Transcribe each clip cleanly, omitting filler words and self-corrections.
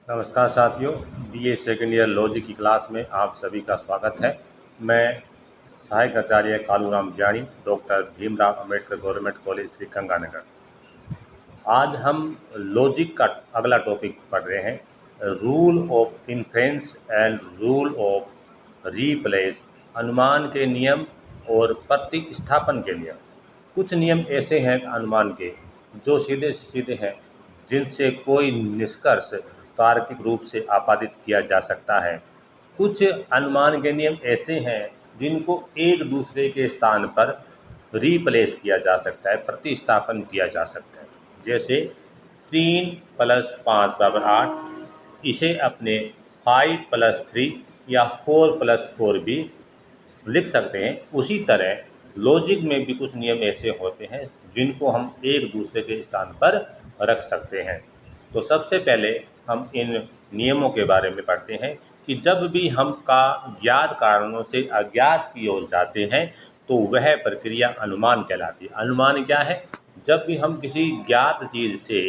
नमस्कार साथियों, BA second year logic की क्लास में आप सभी का स्वागत है। मैं सहायक आचार्य कालूराम ज्ञानी, doctor Bhimrao Ambedkar government college Shri Ganganagar. आज हम लॉजिक का अगला टॉपिक पढ़ रहे हैं, rule of inference and rule of replace, अनुमान के नियम और प्रतिस्थापन के नियम। कुछ नियम ऐसे हैं अनुमान के जो सीधे सीधे हैं, जिनसे कोई निष्कर्ष तार्किक रूप से आपादित किया जा सकता है। कुछ अनुमान के नियम ऐसे हैं जिनको एक दूसरे के स्थान पर रिप्लेस किया जा सकता है, प्रतिस्थापन किया जा सकता है। जैसे 3 + 5 = 8, इसे अपने 5 + 3 या 4 + 4 भी लिख सकते हैं। उसी तरह लॉजिक में भी कुछ नियम ऐसे होते हैं जिनको हम एक दूसरे के स्थान पर रख सकते हैं। तो सबसे पहले हम इन नियमों के बारे में पढ़ते हैं कि जब भी हम का ज्ञात कारणों से अज्ञात की ओर जाते हैं तो वह प्रक्रिया अनुमान कहलाती है। अनुमान क्या है? जब भी हम किसी ज्ञात चीज़ से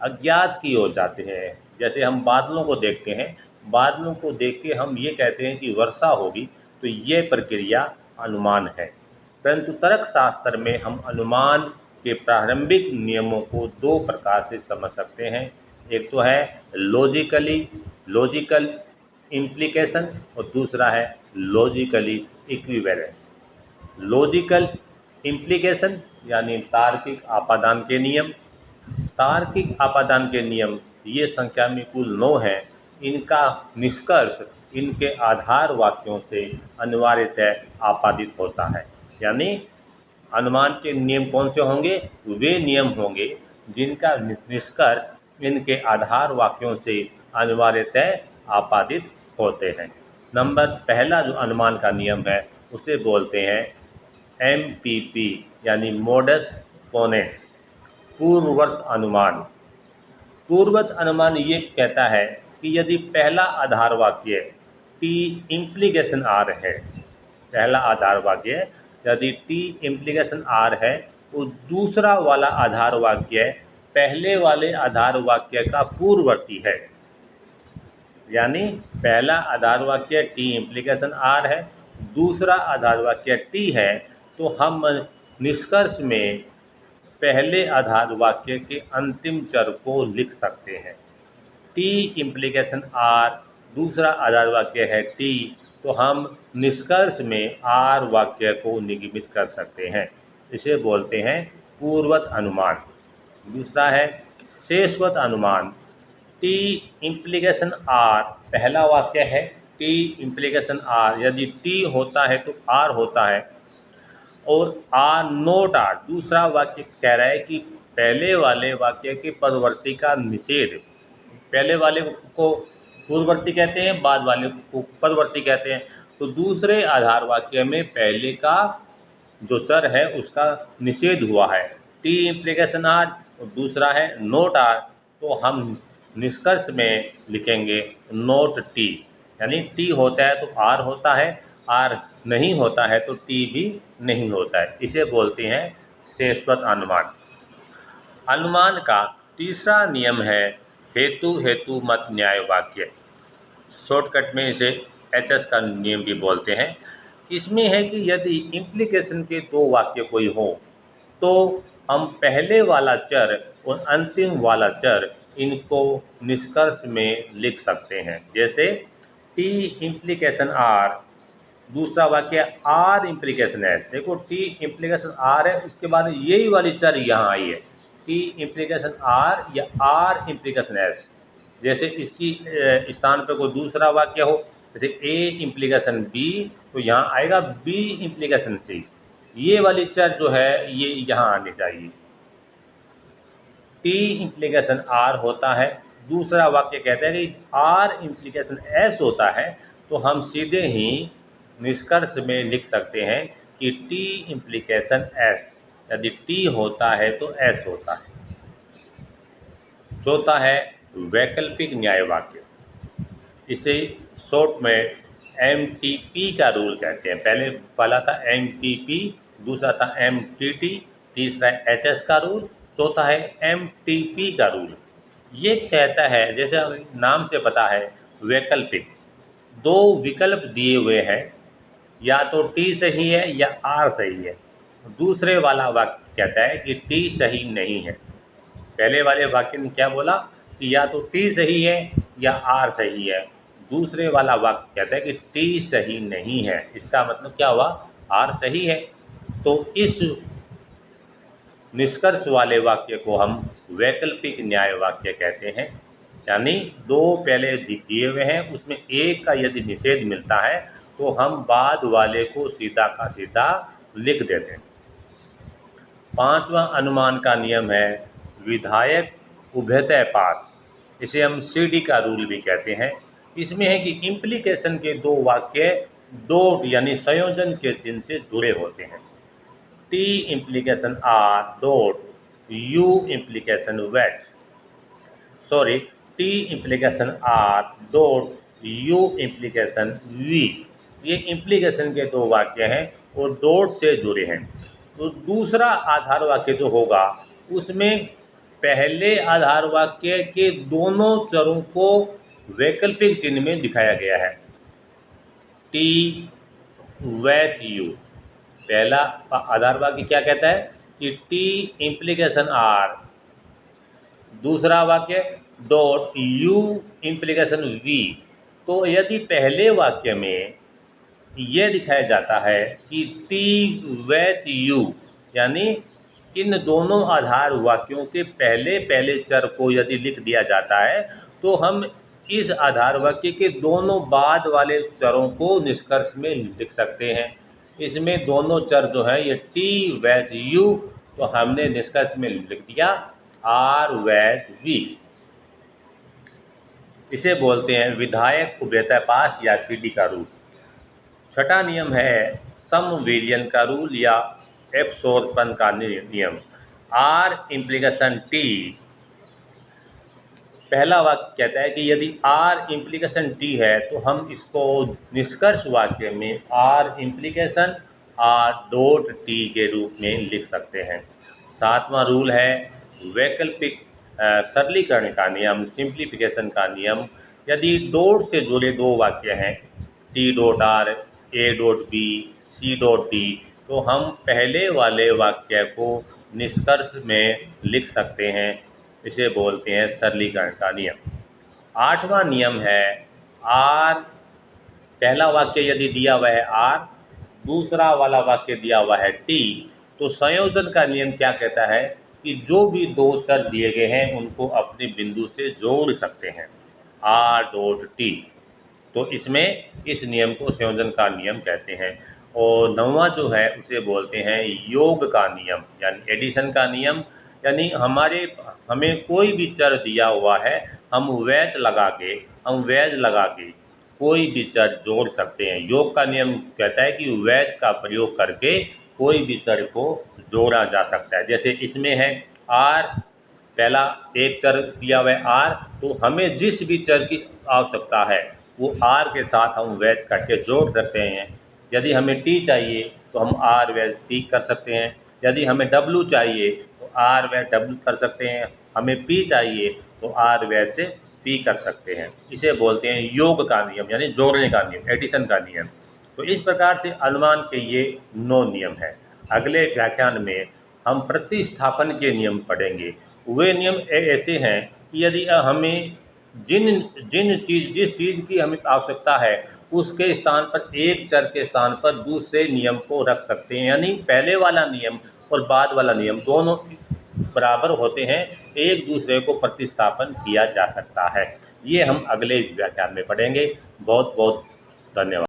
अज्ञात की ओर जाते हैं, जैसे हम बादलों को देखते हैं, बादलों को देख के हम ये कहते हैं कि वर्षा होगी, तो ये प्रक्रिया अनुमान है। परंतु तर्कशास्त्र में हम अनुमान के प्रारंभिक नियमों को दो प्रकार से समझ सकते हैं। एक तो है लॉजिकल इम्प्लीकेशन और दूसरा है लॉजिकली इक्विवेलेंस। लॉजिकल इम्प्लीकेशन यानी तार्किक आपादान के नियम। तार्किक आपादान के नियम ये संख्या में कुल 9 हैं। इनका निष्कर्ष इनके आधार वाक्यों से अनिवार्यतः आपादित होता है। यानी अनुमान के नियम कौन से होंगे? वे नियम होंगे जिनका निष्कर्ष इनके आधार वाक्यों से अनिवार्यतः आपादित होते हैं। पहला जो अनुमान का नियम है उसे बोलते हैं MPP यानी मोडस पोनेंस, पूर्ववर्त अनुमान। पूर्ववर्त अनुमान ये कहता है कि यदि पहला आधार वाक्य T इम्प्लीकेशन R है, पहला आधार वाक्य यदि T इम्प्लीकेशन R है तो दूसरा वाला आधार वाक्य पहले वाले आधार वाक्य का पूर्ववर्ती है। यानी पहला आधार वाक्य T इम्प्लीकेशन R है, दूसरा आधार वाक्य T है, तो हम निष्कर्ष में पहले आधार वाक्य के अंतिम चर को लिख सकते हैं। T इम्प्लीकेशन R, दूसरा आधार वाक्य है T, तो हम निष्कर्ष में R वाक्य को निगमित कर सकते हैं। इसे बोलते हैं पूर्ववर्त अनुमान। दूसरा है शेषवर्त अनुमान। T इम्प्लीकेशन R, पहला वाक्य है T इम्प्लीकेशन R, यदि T होता है तो R होता है, और R नोट R, दूसरा वाक्य कह रहा है कि पहले वाले वाक्य के पदवर्ती का निषेध। पहले वाले को पूर्ववर्ती कहते हैं, बाद वाले को पदवर्ती कहते हैं। तो दूसरे आधार वाक्य में पहले का जो चर है उसका निषेध हुआ है, T इम्प्लीकेशन R, और दूसरा है नोट R, तो हम निष्कर्ष में लिखेंगे नोट T। यानी T होता है तो R होता है, R नहीं होता है तो T भी नहीं होता है। इसे बोलते हैं शेषवर्त अनुमान। अनुमान का तीसरा नियम है हेतु हेतु मत न्याय वाक्य। शॉर्टकट में इसे HS का नियम भी बोलते हैं। इसमें है कि यदि इम्प्लीकेशन के दो वाक्य कोई हो तो हम पहले वाला चर और अंतिम वाला चर इनको निष्कर्ष में लिख सकते हैं। जैसे T इम्प्लीकेशन R, दूसरा वाक्य R इम्प्लीकेशन S। देखो T इम्प्लीकेशन R है, इसके बाद यही वाली चर यहाँ आई है T इम्प्लीकेशन R या R इम्प्लीकेशन S। जैसे इसकी स्थान पर कोई दूसरा वाक्य हो, जैसे A इम्प्लीकेशन B, तो यहाँ आएगा B इम्प्लीकेशन C। ये वाली चर जो है ये यहाँ आनी चाहिए। T इम्प्लीकेशन R होता है, दूसरा वाक्य कहते हैं कि R इम्प्लीकेशन S होता है, तो हम सीधे ही निष्कर्ष में लिख सकते हैं कि T इम्प्लीकेशन S। यदि T होता है तो S होता है। चौथा है वैकल्पिक न्याय वाक्य। इसे शॉर्ट में MTP का रूल कहते हैं। पहला था MPP, दूसरा था MTT, तीसरा है HS का रूल, चौथा है MTP का रूल। ये कहता है, जैसे नाम से पता है, वैकल्पिक। दो विकल्प दिए हुए हैं, या तो टी सही है या आर सही है। दूसरे वाला वाक्य कहता है कि टी सही नहीं है। पहले वाले वाक्य ने क्या बोला कि या तो टी सही है या आर सही है। दूसरे वाला वाक्य कहता है कि टी सही नहीं है। इसका मतलब क्या हुआ, आर सही है। तो इस निष्कर्ष वाले वाक्य को हम वैकल्पिक न्याय वाक्य कहते हैं। यानी दो पहले दिए हुए हैं, उसमें एक का यदि निषेध मिलता है तो हम बाद वाले को सीधा का सीधा लिख देते हैं। पांचवा अनुमान का नियम है विधायक उभयतः पास। इसे हम सीडी का रूल भी कहते हैं। इसमें है कि इम्प्लीकेशन के दो वाक्य डॉट यानी संयोजन के चिन्ह से जुड़े होते हैं। T implication R dot U implication wait, sorry, T implication R dot U implication V. ये इम्प्लीकेशन के दो वाक्य हैं और डॉट से जुड़े हैं। तो दूसरा आधार वाक्य जो होगा उसमें पहले आधार वाक्य के दोनों चरों को वैकल्पिक चिन्ह में दिखाया गया है। टी वेट यू, पहला आधार वाक्य क्या कहता है कि टी इम्प्लीकेशन आर, दूसरा वाक्य डॉट यू इम्प्लीकेशन वी। तो यदि पहले वाक्य में यह दिखाया जाता है कि टी वेट यू, यानी इन दोनों आधार वाक्यों के पहले पहले चर को यदि लिख दिया जाता है तो हम इस आधार वाक्य के दोनों बाद वाले चरों को निष्कर्ष में लिख सकते हैं। इसमें दोनों चर जो है ये टी वेट यू, तो हमने निष्कर्ष में लिख दिया आर वेट वी। इसे बोलते हैं विधायक उभयतः पास या सीडी का रूल। छठा नियम है समविलियन का रूल या एब्सोर्पन का नियम। आर इम्प्लीकेशन टी, पहला वाक्य कहता है कि यदि आर इम्प्लीकेशन टी है तो हम इसको निष्कर्ष वाक्य में R implication R dot T के रूप में लिख सकते हैं। सातवां रूल है वैकल्पिक सरलीकरण का नियम, सिंप्लीफिकेशन का नियम। यदि डॉट से जुड़े दो वाक्य हैं, T dot R, A dot B, C dot D, तो हम पहले वाले वाक्य को निष्कर्ष में लिख सकते हैं। इसे बोलते हैं सरलीकरण का नियम। आठवां नियम है आर, पहला वाक्य यदि दिया हुआ है आर, दूसरा वाला वाक्य दिया हुआ है टी, तो संयोजन का नियम क्या कहता है कि जो भी दो चर दिए गए हैं उनको अपने बिंदु से जोड़ सकते हैं, आर डॉट टी। तो इसमें इस नियम को संयोजन का नियम कहते हैं। और नौवां जो है उसे बोलते हैं योग का नियम यानी एडिशन का नियम। यानी हमें कोई भी चर दिया हुआ है, हम वेज लगा के कोई भी चर जोड़ सकते हैं। योग का नियम कहता है कि वेज का प्रयोग करके कोई भी चर को जोड़ा जा सकता है। जैसे इसमें है आर, पहला एक चर दिया हुआ है आर, तो हमें जिस भी चर की आवश्यकता है वो आर के साथ हम वेज करके जोड़ सकते हैं। यदि हमें टी चाहिए तो हम आर वेज टी कर सकते हैं। यदि हमें डब्लू चाहिए तो आर वेज डब्लू कर सकते हैं। हमें पी चाहिए तो आर वेज से पी कर सकते हैं। इसे बोलते हैं योग का नियम यानी जोड़ने का नियम, एडिशन का नियम। तो इस प्रकार से अनुमान के ये 9 नियम हैं। अगले व्याख्यान में हम प्रतिस्थापन के नियम पढ़ेंगे। वे नियम ऐसे हैं कि यदि हमें जिस चीज़ की हमें आवश्यकता है उसके स्थान पर एक चर के स्थान पर दूसरे नियम को रख सकते हैं। यानी पहले वाला नियम और बाद वाला नियम दोनों बराबर होते हैं, एक दूसरे को प्रतिस्थापन किया जा सकता है। ये हम अगले व्याख्यान में पढ़ेंगे। बहुत बहुत धन्यवाद।